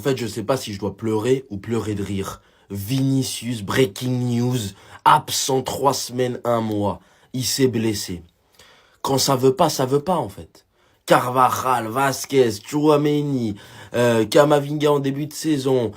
En fait, je sais pas si je dois pleurer ou pleurer de rire. Vinicius, breaking news, absent 3 semaines, 1 mois. Il s'est blessé. Quand ça veut pas en fait. Carvajal, Vasquez, Tchouaméni, Camavinga en début de saison,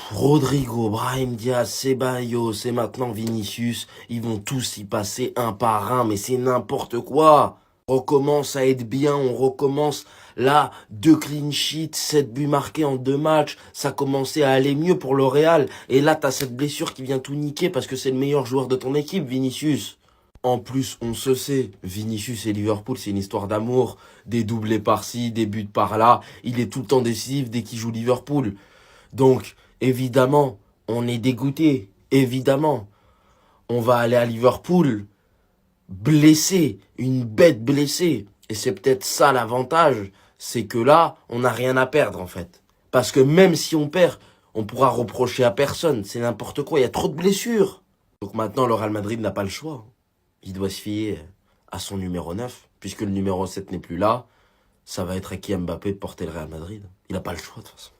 Rodrigo, Brahim Diaz, Ceballos et maintenant Vinicius, ils vont tous y passer un par un, mais c'est n'importe quoi. On recommence à être bien, on recommence là, 2 clean sheets, 7 buts marqués en 2 matchs, ça commençait à aller mieux pour le Real, et là t'as cette blessure qui vient tout niquer parce que c'est le meilleur joueur de ton équipe, Vinicius. En plus, on se sait, Vinicius et Liverpool, c'est une histoire d'amour, des doublés par-ci, des buts par-là, il est tout le temps décisif dès qu'il joue Liverpool. Donc, évidemment, on est dégoûté, évidemment. On va aller à Liverpool, blessé, une bête blessée. Et c'est peut-être ça l'avantage, c'est que là, on n'a rien à perdre en fait. Parce que même si on perd, on pourra reprocher à personne, c'est n'importe quoi, il y a trop de blessures. Donc maintenant, le Real Madrid n'a pas le choix. Il doit se fier à son numéro 9, puisque le numéro 7 n'est plus là. Ça va être à qui Mbappé de porter le Real Madrid. Il n'a pas le choix de toute façon.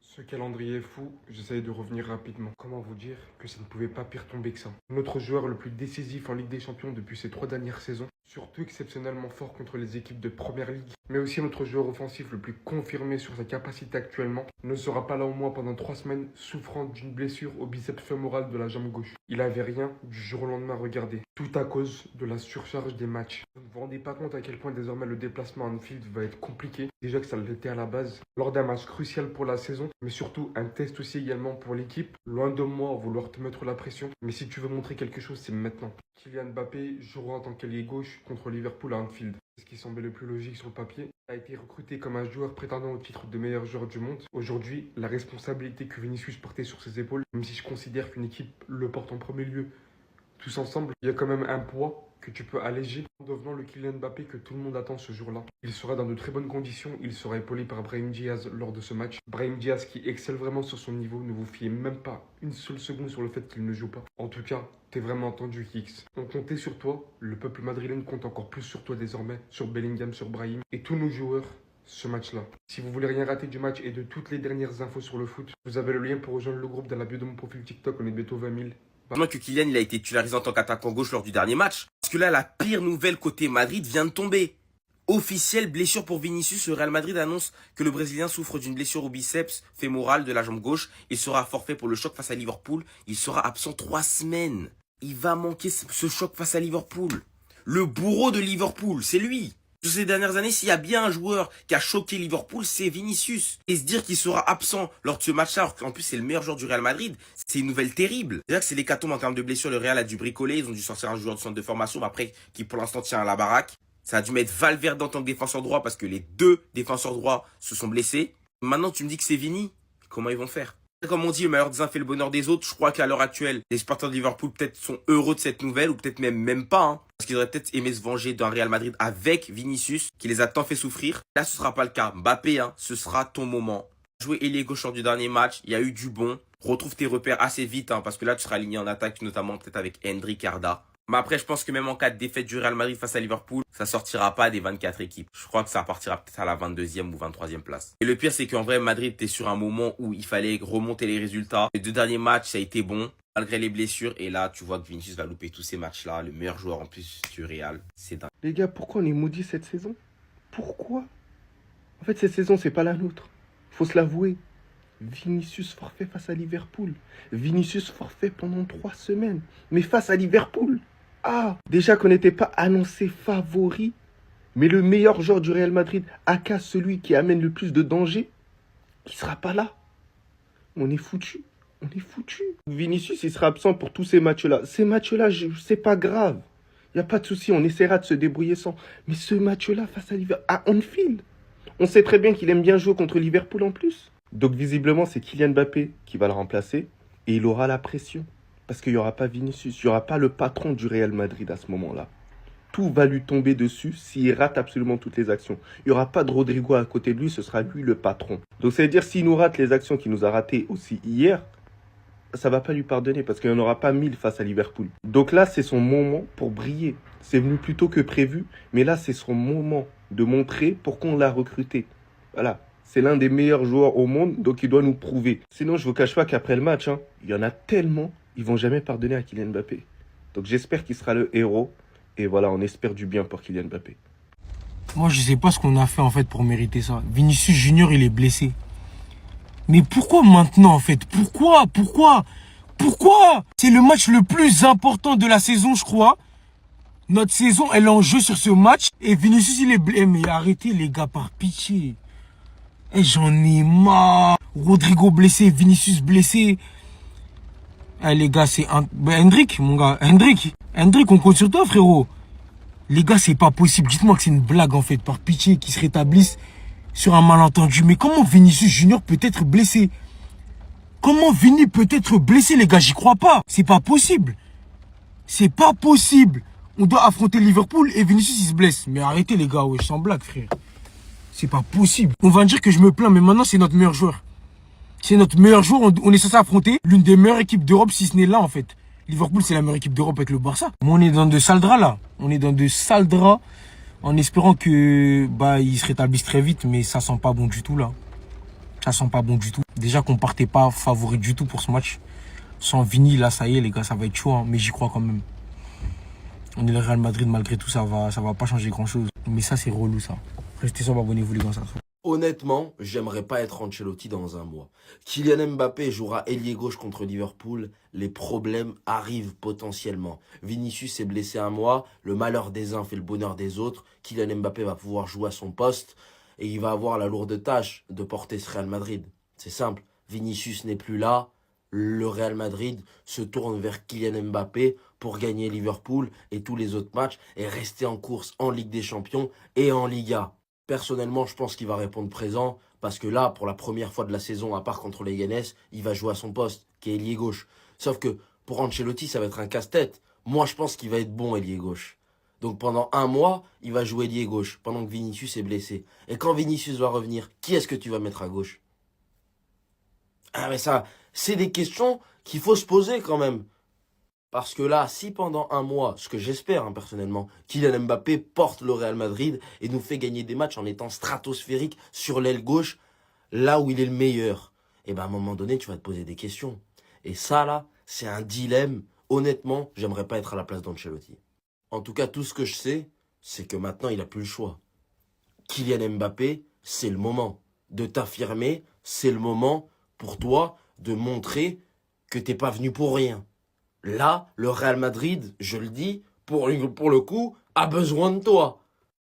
Ce calendrier est fou, j'essaye de revenir rapidement. Comment vous dire que ça ne pouvait pas pire tomber que ça. Notre joueur le plus décisif en Ligue des Champions depuis ces 3 dernières saisons, surtout exceptionnellement fort contre les équipes de Première Ligue, mais aussi notre joueur offensif le plus confirmé sur sa capacité actuellement, ne sera pas là au moins pendant 3 semaines, souffrant d'une blessure au biceps fémoral de la jambe gauche. Il avait rien du jour au lendemain, regardez. Tout à cause de la surcharge des matchs. Vous ne vous rendez pas compte à quel point désormais le déplacement à Anfield va être compliqué. Déjà que ça l'était à la base. Lors d'un match crucial pour la saison, mais surtout un test aussi également pour l'équipe. Loin de moi vouloir te mettre la pression, mais si tu veux montrer quelque chose, c'est maintenant. Kylian Mbappé jouera en tant qu'ailier gauche contre Liverpool à Anfield. Ce qui semblait le plus logique sur le papier, a été recruté comme un joueur prétendant au titre de meilleur joueur du monde. Aujourd'hui, la responsabilité que Vinicius portait sur ses épaules, même si je considère qu'une équipe le porte en premier lieu, tous ensemble, il y a quand même un poids que tu peux alléger en devenant le Kylian Mbappé que tout le monde attend ce jour-là. Il sera dans de très bonnes conditions, il sera épaulé par Brahim Diaz lors de ce match. Brahim Diaz qui excelle vraiment sur son niveau, ne vous fiez même pas une seule seconde sur le fait qu'il ne joue pas. En tout cas, t'es vraiment entendu X. On comptait sur toi, le peuple madrilène compte encore plus sur toi désormais, sur Bellingham, sur Brahim et tous nos joueurs. Ce match-là. Si vous voulez rien rater du match et de toutes les dernières infos sur le foot, vous avez le lien pour rejoindre le groupe dans la bio de mon profil TikTok, on est bientôt 20 000. Maintenant que Kylian il a été titularisé en tant qu'attaquant gauche lors du dernier match. Parce que là, la pire nouvelle côté Madrid vient de tomber. Officielle blessure pour Vinicius, le Real Madrid annonce que le Brésilien souffre d'une blessure au biceps fémoral de la jambe gauche. Il sera forfait pour le choc face à Liverpool. Il sera absent 3 semaines. Il va manquer ce choc face à Liverpool. Le bourreau de Liverpool, c'est lui. Sur ces dernières années, s'il y a bien un joueur qui a choqué Liverpool, c'est Vinicius. Et se dire qu'il sera absent lors de ce match-là, alors qu'en plus c'est le meilleur joueur du Real Madrid, c'est une nouvelle terrible. Déjà que c'est l'hécatombe en termes de blessures, le Real a dû bricoler, ils ont dû sortir un joueur de centre de formation, mais après, qui pour l'instant tient à la baraque. Ça a dû mettre Valverde en tant que défenseur droit parce que les 2 défenseurs droits se sont blessés. Maintenant, tu me dis que c'est Vini. Comment ils vont faire? Comme on dit, le malheur des uns fait le bonheur des autres. Je crois qu'à l'heure actuelle, les supporters de Liverpool peut-être sont heureux de cette nouvelle ou peut-être même pas. Parce qu'ils auraient peut-être aimé se venger d'un Real Madrid avec Vinicius qui les a tant fait souffrir. Là, ce sera pas le cas. Mbappé, ce sera ton moment. Jouer ailier gauche lors du dernier match, il y a eu du bon. Retrouve tes repères assez vite parce que là, tu seras aligné en attaque, notamment peut-être avec Hendrik, Arda. Mais après, je pense que même en cas de défaite du Real Madrid face à Liverpool, ça sortira pas des 24 équipes. Je crois que ça partira peut-être à la 22e ou 23e place. Et le pire, c'est qu'en vrai, Madrid était sur un moment où il fallait remonter les résultats. Les 2 derniers matchs, ça a été bon, malgré les blessures. Et là, tu vois que Vinicius va louper tous ces matchs-là. Le meilleur joueur en plus du Real. C'est dingue. Les gars, pourquoi on est maudits cette saison? Pourquoi? En fait, cette saison, c'est pas la nôtre. Faut se l'avouer. Vinicius forfait face à Liverpool. Vinicius forfait pendant 3 semaines. Mais face à Liverpool. Ah, déjà qu'on n'était pas annoncé favori, mais le meilleur joueur du Real Madrid, aka celui qui amène le plus de danger, il sera pas là. On est foutu. On est foutu. Vinicius, il sera absent pour tous ces matchs-là. Ces matchs-là, c'est pas grave. Il n'y a pas de souci, on essaiera de se débrouiller sans. Mais ce match-là, face à Liverpool, à Anfield, on sait très bien qu'il aime bien jouer contre Liverpool en plus. Donc visiblement, c'est Kylian Mbappé qui va le remplacer et il aura la pression. Parce qu'il n'y aura pas Vinicius, il n'y aura pas le patron du Real Madrid à ce moment-là. Tout va lui tomber dessus s'il rate absolument toutes les actions. Il n'y aura pas de Rodrigo à côté de lui, ce sera lui le patron. Donc ça veut dire s'il nous rate les actions qu'il nous a ratées aussi hier, ça ne va pas lui pardonner parce qu'il n'y en aura pas 1000 face à Liverpool. Donc là, c'est son moment pour briller. C'est venu plus tôt que prévu, mais là, c'est son moment de montrer pourquoi on l'a recruté. Voilà. C'est l'un des meilleurs joueurs au monde, donc il doit nous prouver. Sinon, je vous cache pas qu'après le match, il y en a tellement, ils vont jamais pardonner à Kylian Mbappé. Donc j'espère qu'il sera le héros. Et voilà, on espère du bien pour Kylian Mbappé. Moi, je sais pas ce qu'on a fait en fait pour mériter ça. Vinicius Junior, il est blessé. Mais pourquoi maintenant en fait? Pourquoi? C'est le match le plus important de la saison, je crois. Notre saison, elle est en jeu sur ce match. Et Vinicius, il est blessé. Mais arrêtez les gars, par pitié. Et j'en ai marre. Rodrigo blessé, Vinicius blessé. Eh les gars, c'est un... Hendrik, mon gars. Hendrik, on compte sur toi, frérot. Les gars, c'est pas possible. Dites-moi que c'est une blague, en fait, par pitié, qu'ils se rétablissent sur un malentendu. Mais comment Vinicius Junior peut être blessé? Comment Vini peut être blessé, les gars? J'y crois pas. C'est pas possible. C'est pas possible. On doit affronter Liverpool et Vinicius, il se blesse. Mais arrêtez, les gars, ouais, sans blague, frère. C'est pas possible. On va dire que je me plains, mais maintenant, c'est notre meilleur joueur. C'est notre meilleur joueur. On est censé affronter l'une des meilleures équipes d'Europe, si ce n'est là, en fait. Liverpool, c'est la meilleure équipe d'Europe avec le Barça. Mais on est dans de sales draps, là. On est dans de sales draps, en espérant que ils se rétablissent très vite, mais ça sent pas bon du tout, là. Ça sent pas bon du tout. Déjà qu'on partait pas favori du tout pour ce match. Sans Vini, là, ça y est, les gars, ça va être chaud, hein, mais j'y crois quand même. On est le Real Madrid, malgré tout, ça va pas changer grand-chose. Mais ça, c'est relou, ça. Restez sur, abonnez-vous, les gars, ça. Honnêtement, j'aimerais pas être Ancelotti dans un mois. Kylian Mbappé jouera ailier gauche contre Liverpool. Les problèmes arrivent potentiellement. Vinicius est blessé un mois. Le malheur des uns fait le bonheur des autres. Kylian Mbappé va pouvoir jouer à son poste. Et il va avoir la lourde tâche de porter ce Real Madrid. C'est simple. Vinicius n'est plus là. Le Real Madrid se tourne vers Kylian Mbappé pour gagner Liverpool et tous les autres matchs et rester en course en Ligue des Champions et en Liga. Personnellement, je pense qu'il va répondre présent parce que là, pour la première fois de la saison, à part contre les Leganés, il va jouer à son poste, qui est ailier gauche. Sauf que pour Ancelotti, ça va être un casse-tête. Moi, je pense qu'il va être bon ailier gauche. Donc pendant un mois, il va jouer ailier gauche pendant que Vinicius est blessé. Et quand Vinicius va revenir, qui est-ce que tu vas mettre à gauche? Ah mais ça, c'est des questions qu'il faut se poser quand même. Parce que là, si pendant un mois, ce que j'espère personnellement, Kylian Mbappé porte le Real Madrid et nous fait gagner des matchs en étant stratosphérique sur l'aile gauche, là où il est le meilleur, et à un moment donné, tu vas te poser des questions. Et ça, là, c'est un dilemme. Honnêtement, j'aimerais pas être à la place d'Ancelotti. En tout cas, tout ce que je sais, c'est que maintenant, il n'a plus le choix. Kylian Mbappé, c'est le moment de t'affirmer, c'est le moment pour toi de montrer que t'es pas venu pour rien. Là, le Real Madrid, je le dis, pour le coup, a besoin de toi.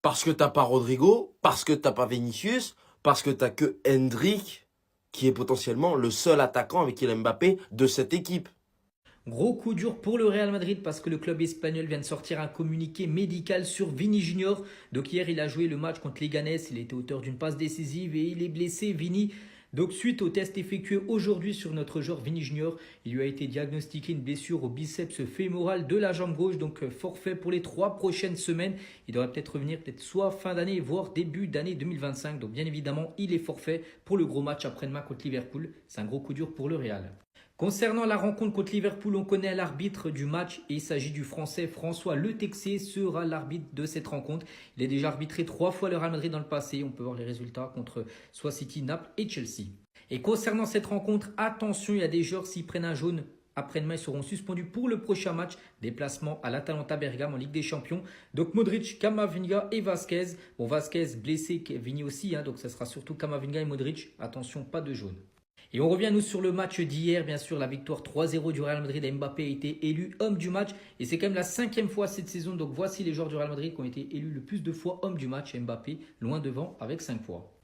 Parce que t'as pas Rodrigo, parce que t'as pas Vinicius, parce que t'as que Hendrik, qui est potentiellement le seul attaquant avec Kylian Mbappé de cette équipe. Gros coup dur pour le Real Madrid parce que le club espagnol vient de sortir un communiqué médical sur Vini Junior. Donc hier, il a joué le match contre Leganés, il était auteur d'une passe décisive et il est blessé, Vini. Donc suite au test effectué aujourd'hui sur notre joueur Vini Junior, il lui a été diagnostiqué une blessure au biceps fémoral de la jambe gauche, donc forfait pour les 3 prochaines semaines. Il devrait peut-être revenir soit fin d'année, voire début d'année 2025. Donc bien évidemment, il est forfait pour le gros match après-demain contre Liverpool. C'est un gros coup dur pour le Real. Concernant la rencontre contre Liverpool, on connaît l'arbitre du match et il s'agit du français François Le Texier, sera l'arbitre de cette rencontre. Il a déjà arbitré 3 fois le Real Madrid dans le passé. On peut voir les résultats contre soit City, Naples et Chelsea. Et concernant cette rencontre, attention, il y a des joueurs s'ils prennent un jaune après-demain, ils seront suspendus pour le prochain match. Déplacement à l'Atalanta Bergame en Ligue des Champions. Donc Modric, Camavinga et Vasquez. Bon, Vasquez blessé, Vini aussi, donc ça sera surtout Camavinga et Modric. Attention, pas de jaune. Et on revient nous sur le match d'hier, bien sûr, la victoire 3-0 du Real Madrid. Mbappé a été élu homme du match et c'est quand même la 5e fois cette saison. Donc voici les joueurs du Real Madrid qui ont été élus le plus de fois homme du match. Mbappé loin devant avec 5 fois.